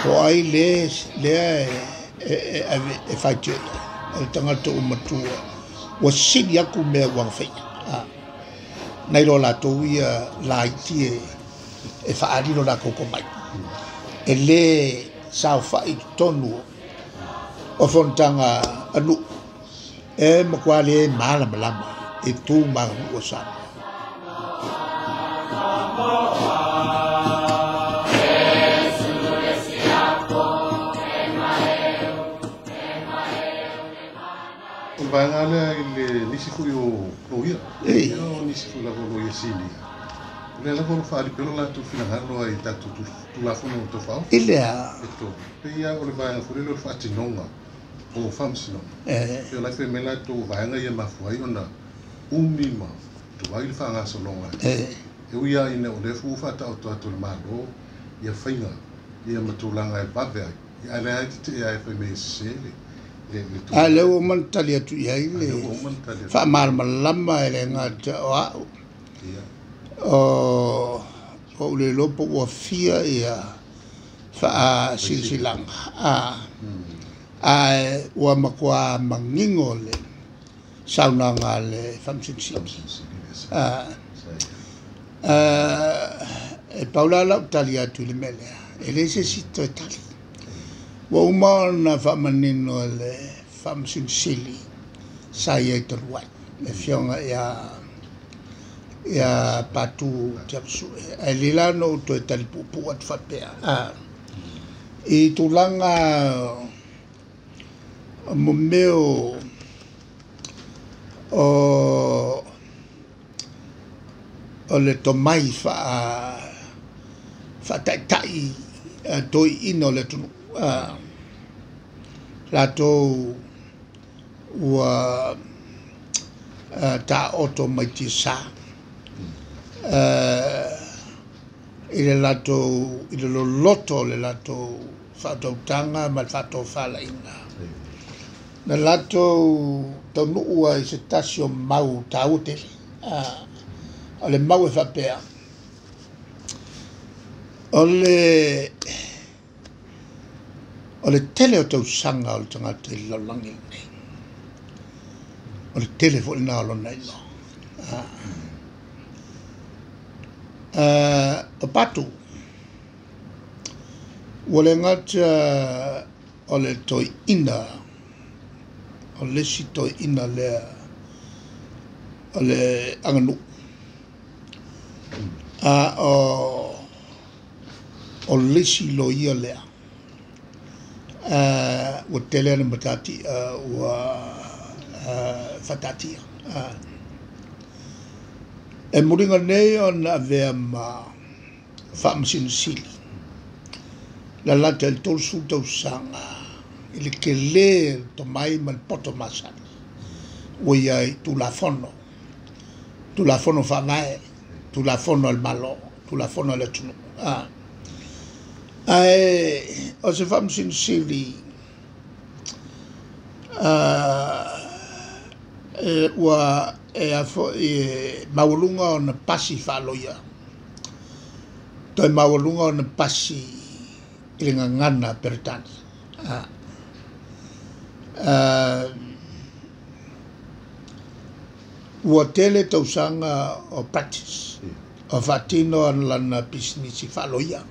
o ai le e fai tio o tangata o matua o sini aku mea wang fai nei lo la tau ia la iti e whaarilo la koko mai e le sao whai tonu o fontanga anu e makwale malama lama e tu maru o sa Bangala il nisifu yo loia. Yo nisifu la loia sini. Le la ko fa pero la tu fina harlo ai tatu tu la fono to fa. Ilea. Eto. Pe ya o le banga fu le fa tinonga. O famsino. Yo la fe mela to banga ye mafu ai ona umima. To vai fa nga so longa. Eu ia ina o le fu fa ta to to malo. Ia fainga. Ia matulanga e pave. Ia le ai te ia fe me sele. A leo mantali atu ia ile fa mal malama ele ngata o le lopo o fia ia fa silsilanga wa makwa mangingo le sauna ngale famsisi e paula la tali atu le mele ele se sito tali wa umana fa manino le famsin sili saya terwat le fionga ya patu japsu elilano to talipupu at fapea e tulanga momeo o le tomai fa tai to ino le tunu lato wa ta automatisa ile lato ile lotto le lato fatto tanga mal fatto fala inga na lato tonu ua i se tasio mau taute ole mau e fapea o le tele o tau sanga o le tangata i lalangi nei. O le tele fo ina alo nei no. O patu, o le ngata o le toi ina, o le si toi ina lea, o le anganu. O le si lo ia lea. O tele na matati fatati e muringa nei ona vea ma famsin sili la lata il tolsu tau sanga il kele to mai mal poto masani o ia tu la fono fa mai tu la fono al malo tu la fono le tunu o se famsin sili wa maulunga ona pasi faloia toi maulunga ona pasi ilinga ngana pertani wa tele tausanga o practice o fatino lana business faloia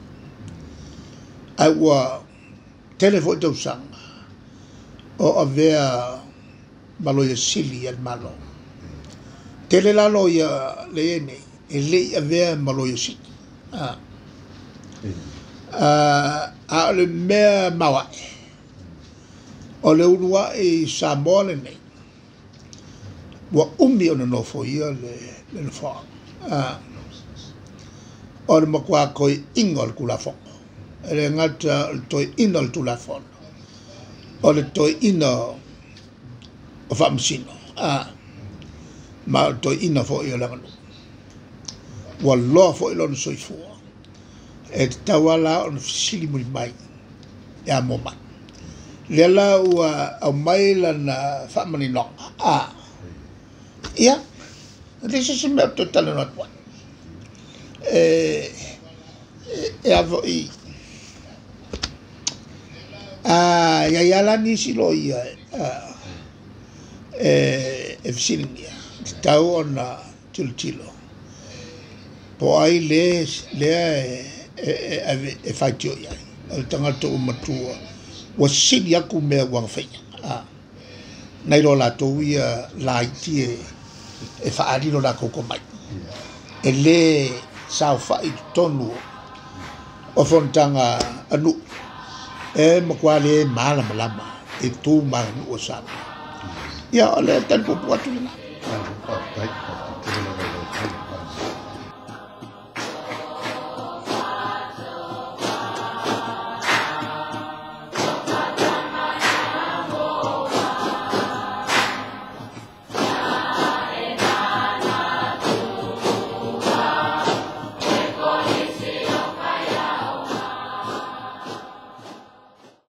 ai wa tele fo tausanga o avea maloia sili al malo tele lalo ia leene e le avea maloia sili a le mea mawa o le urua e Samoa le nei wa umi ona nofo ia le fa o le makua koi ingol kula fo le ngata toi inol tula fo o le toi ino o famsino ma toi ina fo ia langano wa lo fo ilo no soifo e tawala on fisili muri mai ya moma le la wa au mai la na famani no ia this is me total not one avo ya la ni silo ia efisilingia tau ona tilo po ai le faitio ia o tangata o matua wa sili aku mea wang whaia nei ro la tau ia la itie whaariro la koko mai e le sao whai tonu o fontanga anu e makwale malama lama e tu malama o sama ia ole tan po puatu na